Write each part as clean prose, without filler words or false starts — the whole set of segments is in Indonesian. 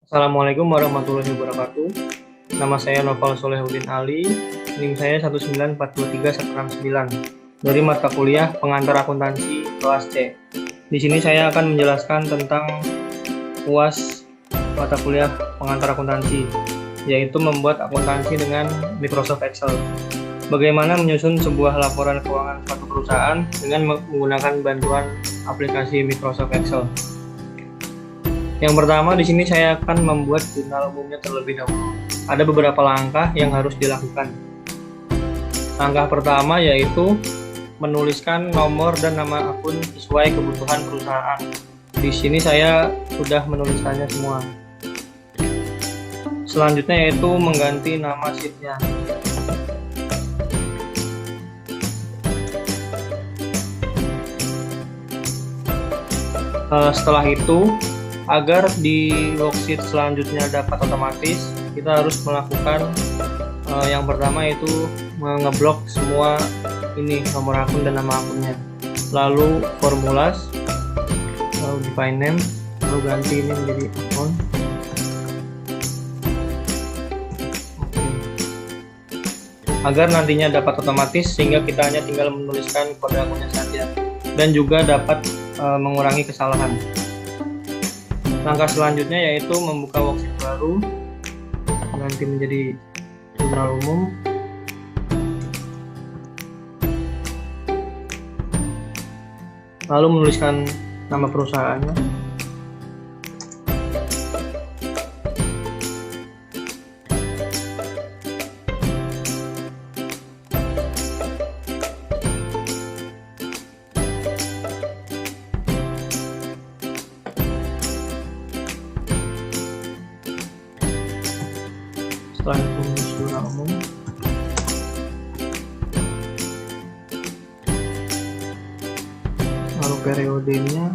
Assalamualaikum warahmatullahi wabarakatuh. Nama saya Noval Solehuddin Ali, NIM saya 1943169 dari mata kuliah Pengantar Akuntansi kelas C. Di sini saya akan menjelaskan tentang UAS mata kuliah Pengantar Akuntansi, yaitu membuat akuntansi dengan Microsoft Excel. Bagaimana menyusun sebuah laporan keuangan suatu perusahaan dengan menggunakan bantuan aplikasi Microsoft Excel. Yang pertama, di sini saya akan membuat jurnal umumnya terlebih dahulu. Ada beberapa langkah yang harus dilakukan. Langkah pertama yaitu menuliskan nomor dan nama akun sesuai kebutuhan perusahaan. Di sini saya sudah menuliskannya semua. Selanjutnya yaitu mengganti nama sheet-nya. Setelah itu, agar di worksheet selanjutnya dapat otomatis, kita harus melakukan yang pertama yaitu mengeblok semua ini nomor akun dan nama akunnya. Lalu formulas, lalu define name, lalu ganti ini menjadi akun. Agar nantinya dapat otomatis sehingga kita hanya tinggal menuliskan kode akunnya saja dan juga dapat mengurangi kesalahan. Langkah selanjutnya yaitu membuka worksheet baru, ganti menjadi jurnal umum. Lalu menuliskan nama perusahaannya. Setelah itu menulis jurnal umum. Lalu periodenya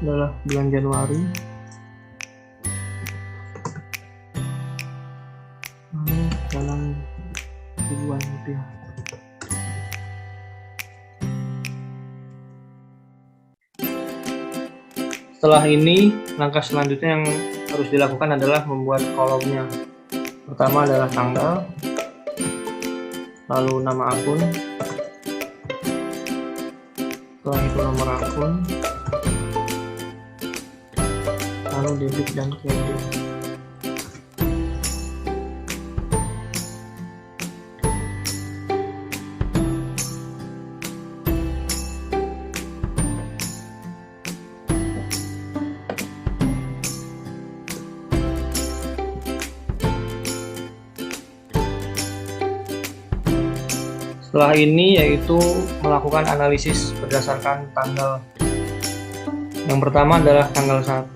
adalah bulan Januari. Lalu dalam ribuan rupiah. Setelah ini, langkah selanjutnya yang harus dilakukan adalah membuat kolomnya. Pertama adalah tanggal, lalu nama akun, setelah itu nomor akun, lalu debit dan kredit. Setelah ini yaitu melakukan analisis berdasarkan tanggal. Yang pertama adalah tanggal 1.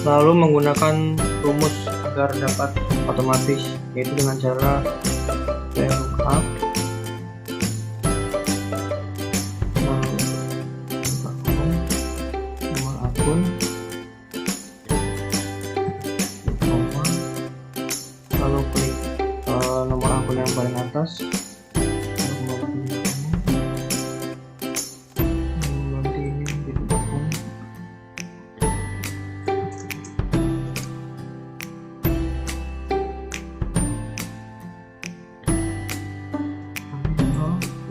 Lalu menggunakan rumus agar dapat otomatis, yaitu dengan cara VLOOKUP, nomor akun, lalu klik nomor akun yang paling atas, nanti ini menjadi akun.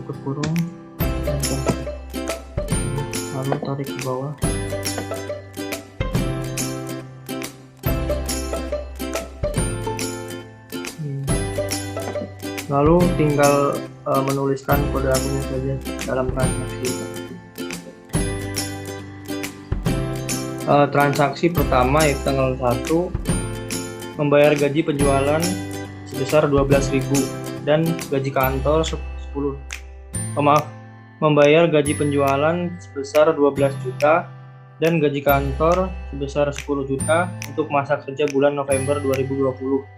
Tutup kurung, lalu tarik ke bawah. Lalu tinggal menuliskan kode akunnya saja dalam transaksi. Transaksi pertama yaitu tanggal 1, membayar gaji penjualan sebesar 12.000 dan gaji kantor 10. Membayar gaji penjualan sebesar 12 juta dan gaji kantor sebesar 10 juta untuk masa kerja bulan November 2020.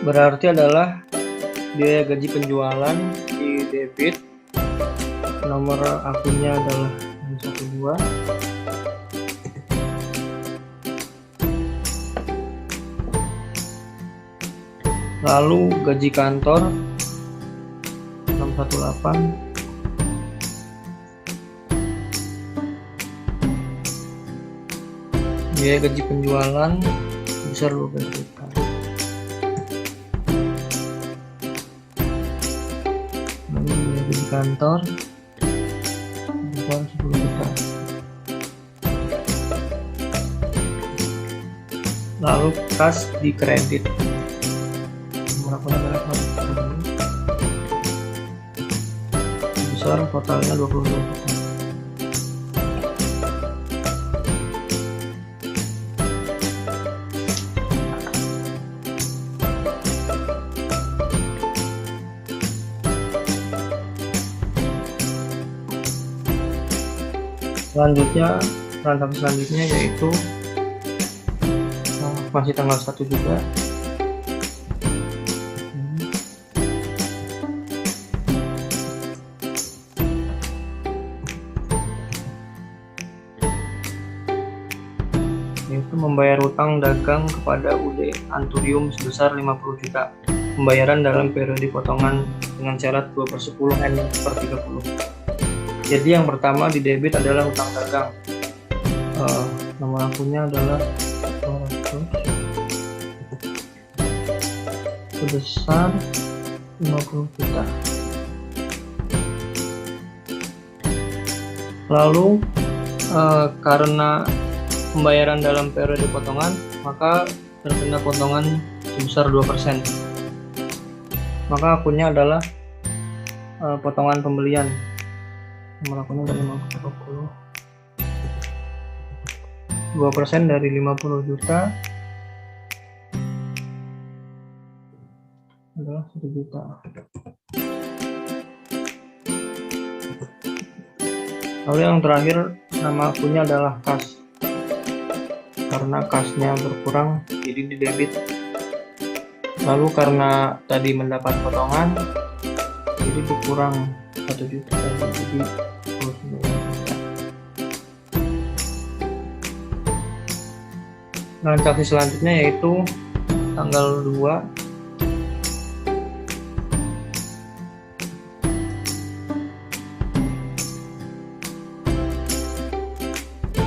berarti adalah biaya gaji penjualan di debit, nomor akunnya adalah 12, lalu gaji kantor 618, biaya gaji penjualan sebesar 12 juta, lalu biaya gaji kantor sebesar 10 juta, lalu kas di kredit sebesar totalnya 22 juta. Selanjutnya, transaksi selanjutnya yaitu masih tanggal 1 juga. Yaitu membayar utang dagang kepada UD Anturium sebesar 50 juta. Pembayaran dalam periode potongan dengan syarat 2/10 N/30. Jadi yang pertama di debit adalah utang dagang. Nomor akunnya adalah 200 sebesar 50 juta. Lalu karena pembayaran dalam periode potongan, maka terkena potongan sebesar 2%. Maka akunnya adalah potongan pembelian. Nomor akunnya dari 50, 2% dari 50 juta adalah 1 juta. Lalu yang terakhir, nama akunnya adalah kas. Karena kasnya berkurang, jadi di debit. Lalu karena tadi mendapat potongan, jadi dikurang 1 juta jadi 29 juta. Transaksi selanjutnya yaitu tanggal 2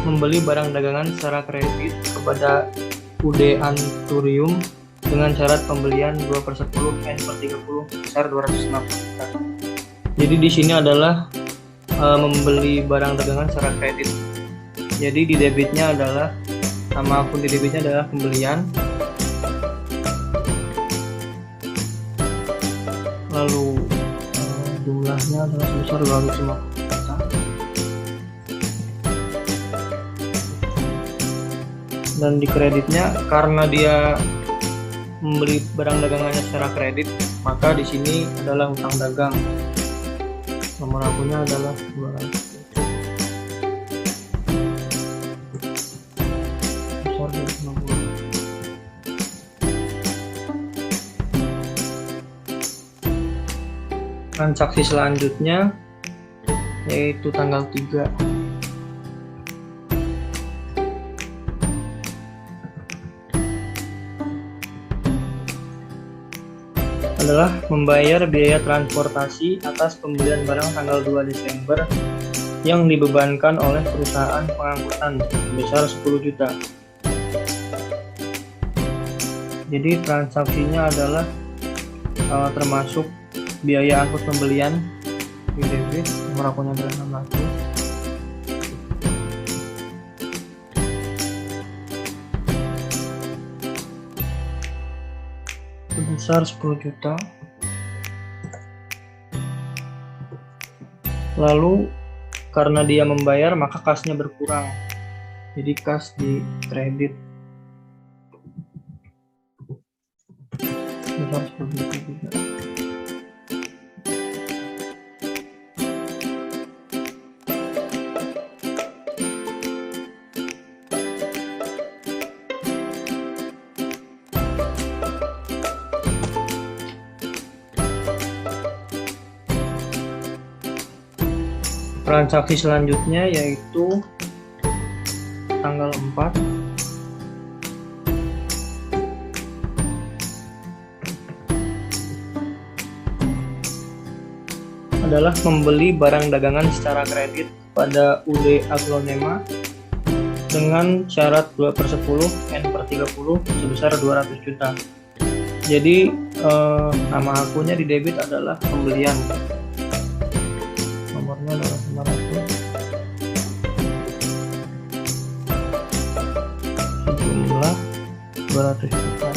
membeli barang dagangan secara kredit kepada UD Anturium dengan syarat pembelian 2/10 N/30 sebesar 250 juta. Jadi di sini adalah membeli barang dagangan secara kredit. Jadi di debitnya adalah nama akun di debitnya adalah pembelian. Lalu jumlahnya adalah sebesar 250 juta. Dan di kreditnya karena dia membeli barang dagangannya secara kredit, maka di sini adalah hutang dagang. Nomor akunnya adalah 200. Besar 250. Transaksi selanjutnya yaitu tanggal 3. Adalah membayar biaya transportasi atas pembelian barang tanggal 2 Desember yang dibebankan oleh perusahaan pengangkutan sebesar 10 juta. Jadi transaksinya adalah termasuk biaya angkut pembelian di debit, nomor akunnya adalah 600. Sebesar 10 juta. Lalu karena dia membayar maka kasnya berkurang, jadi kas di kredit sebesar 10 juta juga. Transaksi selanjutnya yaitu tanggal 4 adalah membeli barang dagangan secara kredit pada UD Aglonema dengan syarat 2/10 N/30 sebesar 200 juta. Jadi nama akunnya di debit adalah pembelian. Nomornya adalah 500. Sejumlah 200 juta.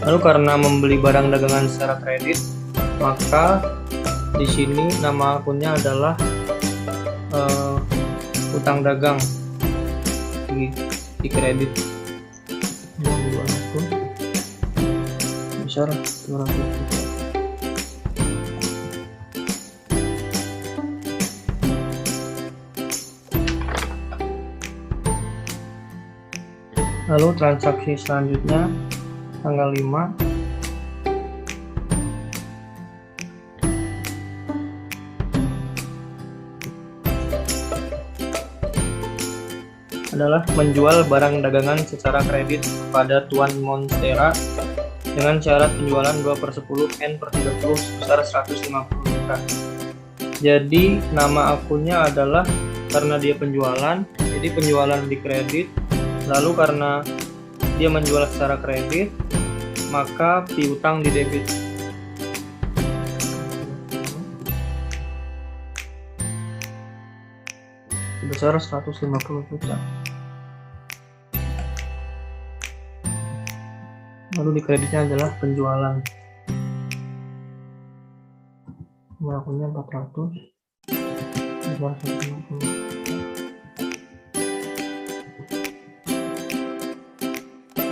Lalu karena membeli barang dagangan secara kredit, maka di sini nama akunnya adalah utang dagang di kredit. Akun besar 200 juta. Lalu transaksi selanjutnya tanggal 5 adalah menjual barang dagangan secara kredit kepada Tuan Monstera dengan syarat penjualan 2/10 N/30 sebesar 150 juta. Jadi nama akunnya adalah, karena dia penjualan, jadi penjualan di kredit. Lalu karena dia menjual secara kredit, maka piutang di debit. Sebesar 150 juta. Lalu di kreditnya adalah penjualan. Akunnya 400, sebesar 150.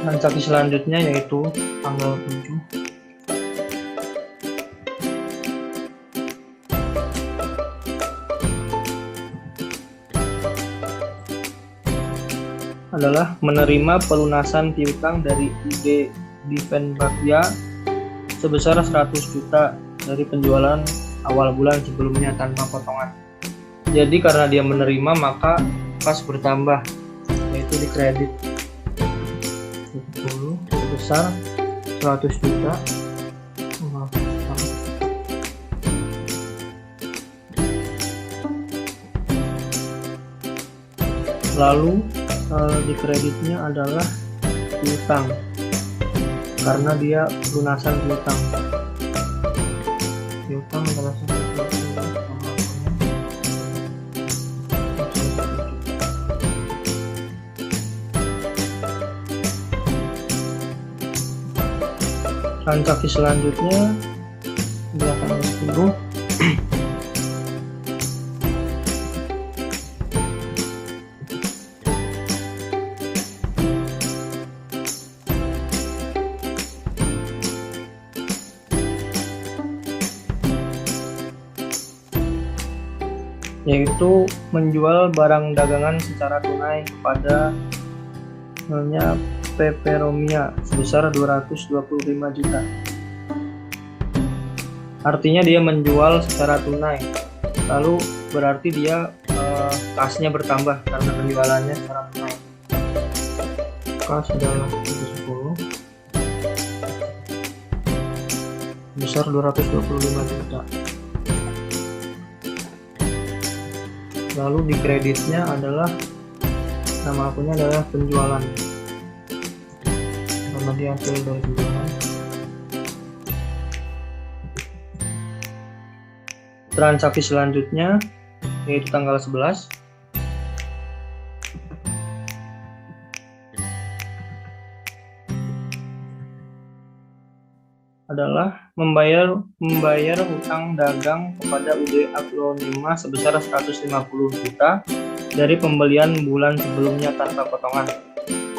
Transaksi selanjutnya yaitu tanggal 7 adalah menerima pelunasan piutang dari ID Divenbatia sebesar 100 juta dari penjualan awal bulan sebelumnya tanpa potongan. Jadi karena dia menerima, maka kas bertambah, yaitu di kredit sebesar 100 juta. Lalu di kreditnya adalah piutang, karena dia lunasan piutang. Piutang adalah transaksi selanjutnya di tanggal 10 yaitu menjual barang dagangan secara tunai kepada namanya Peperomia sebesar 225 juta. Artinya dia menjual secara tunai, lalu berarti dia kasnya bertambah karena penjualannya secara tunai. Kas adalah 10 besar 225 juta. Lalu di kreditnya adalah nama akunnya adalah penjualan, karena dia hasil dari penjualan. Transaksi selanjutnya yaitu tanggal 11 adalah membayar hutang dagang kepada UD Aglonema sebesar 150 juta dari pembelian bulan sebelumnya tanpa potongan,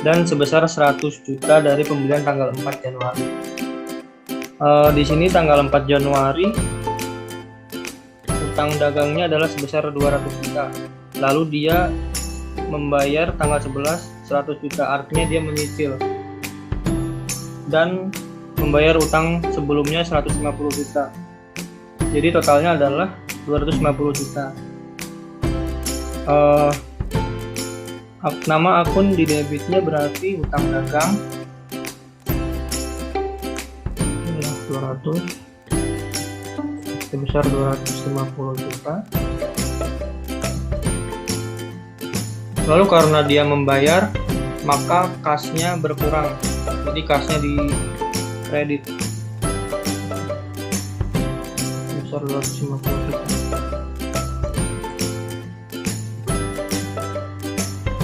dan sebesar 100 juta dari pembelian tanggal 4 Januari. Di sini tanggal 4 Januari hutang dagangnya adalah sebesar 200 juta. Lalu dia membayar tanggal 11 100 juta, artinya dia menyicil. Dan membayar utang sebelumnya 150 juta. Jadi totalnya adalah 250 juta. Nama akun di debitnya berarti utang dagang 200 sebesar 250 juta. Lalu karena dia membayar, maka kasnya berkurang. Jadi kasnya di kredit sebesar 250 juta.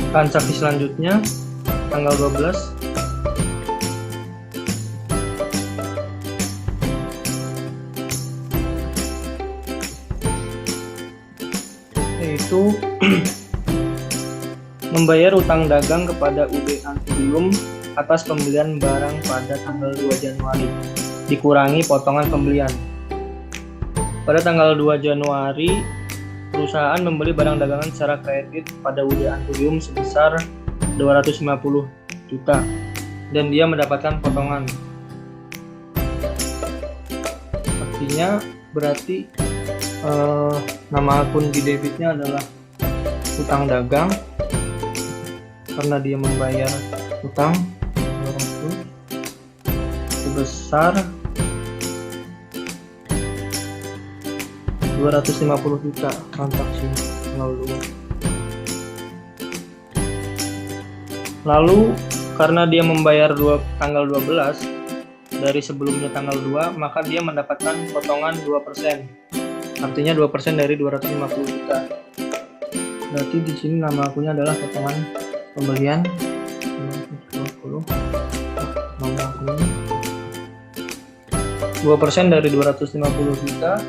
Transaksi selanjutnya tanggal 12 yaitu membayar utang dagang kepada UD Anturium atas pembelian barang pada tanggal 2 Januari dikurangi potongan pembelian. Pada tanggal 2 Januari perusahaan membeli barang dagangan secara kredit pada UD Anturium sebesar 250 juta dan dia mendapatkan potongan. Artinya berarti nama akun di debitnya adalah utang dagang karena dia membayar utang 200 sebesar 250 juta transaksi lalu karena dia membayar tanggal 12 dari sebelumnya tanggal 2, maka dia mendapatkan potongan 2%. Artinya 2% dari 250 juta. Berarti di sini nama akunnya adalah potongan pembelian 250. Nama akunnya 2% dari 250 juta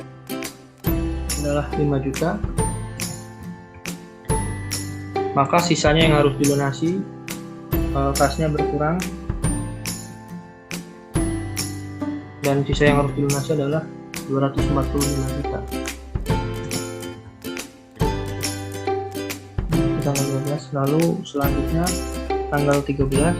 adalah 5 juta. Maka sisanya yang harus dilunasi, kasnya berkurang dan sisa yang harus dilunasi adalah 245 juta. Tanggal 12, lalu selanjutnya tanggal 13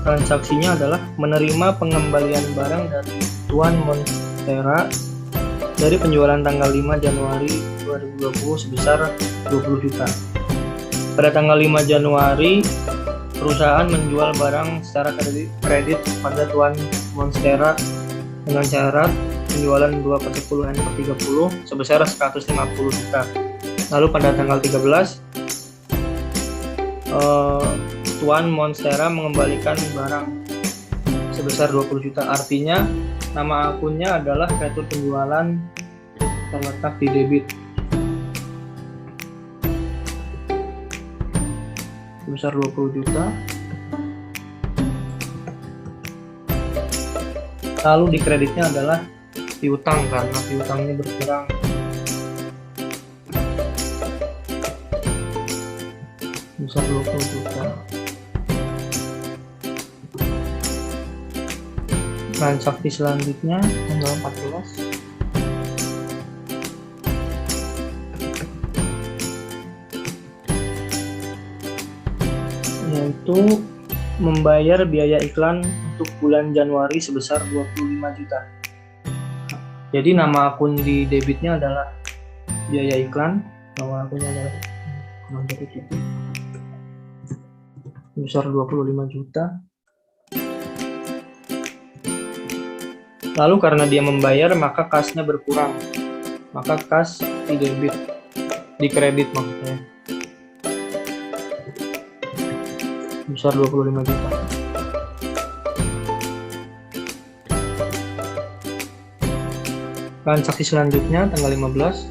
transaksinya adalah menerima pengembalian barang dari Tuan Monstera dari penjualan tanggal 5 Januari 2020 sebesar 20 juta. Pada tanggal 5 Januari, perusahaan menjual barang secara kredit pada Tuan Monstera dengan syarat penjualan 2/10 N/30 sebesar 150 juta. Lalu pada tanggal 13, Tuan Monstera mengembalikan barang sebesar 20 juta. Artinya nama akunnya adalah retur penjualan terletak di debit sebesar 20 juta. Lalu di kreditnya adalah piutang karena piutangnya berkurang. Sebesar 20 juta. Transaksi selanjutnya tanggal 14 yaitu membayar biaya iklan untuk bulan Januari sebesar 25 juta. Jadi nama akun di debitnya adalah biaya iklan, nama akunnya adalah sebesar 25 juta. Lalu karena dia membayar, maka kasnya berkurang. Maka kas di debit, di kredit maksudnya. Besar 25 juta. Transaksi selanjutnya tanggal 15.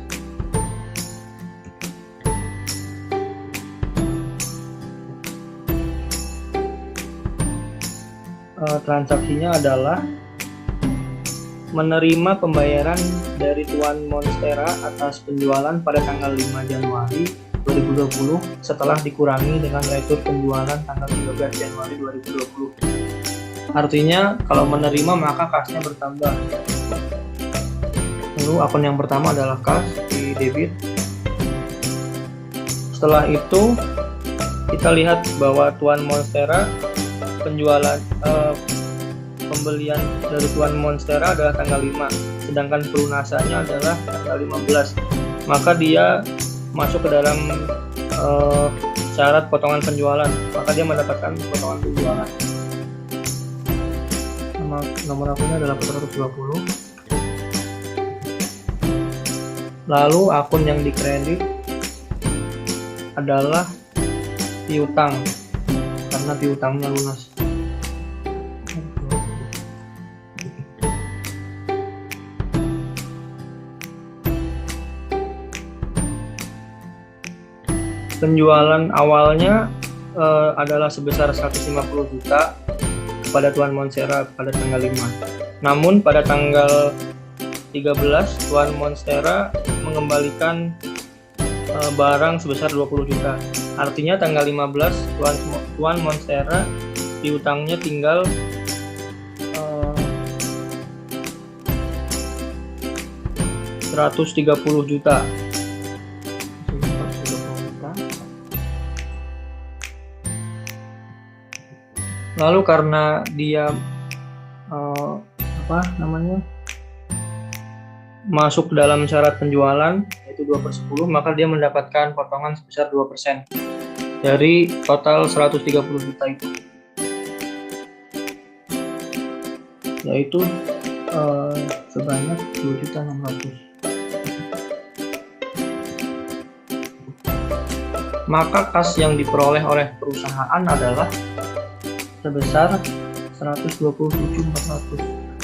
Transaksinya adalah menerima pembayaran dari Tuan Monstera atas penjualan pada tanggal 5 Januari 2020 setelah dikurangi dengan retur penjualan tanggal 13 Januari 2020. Artinya kalau menerima maka kasnya bertambah. Lalu akun yang pertama adalah kas di debit. Setelah itu kita lihat bahwa Tuan Monstera pembelian dari Tuan Monstera adalah tanggal 5, sedangkan pelunasannya adalah tanggal 15. Maka dia masuk ke dalam syarat potongan penjualan, maka dia mendapatkan potongan penjualan. Nomor akunnya adalah 420. Lalu akun yang dikredit adalah piutang, karena piutangnya lunas. Penjualan awalnya adalah sebesar 150 juta kepada Tuan Monstera pada tanggal 5. Namun pada tanggal 13 Tuan Monstera mengembalikan barang sebesar 20 juta. Artinya tanggal 15 Tuan Monstera piutangnya tinggal 130 juta. Lalu karena dia masuk dalam syarat penjualan yaitu 2/10, maka dia mendapatkan potongan sebesar 2% dari total 130 juta itu, yaitu sebanyak 2.600.000. Maka kas yang diperoleh oleh perusahaan adalah sebesar 127.400.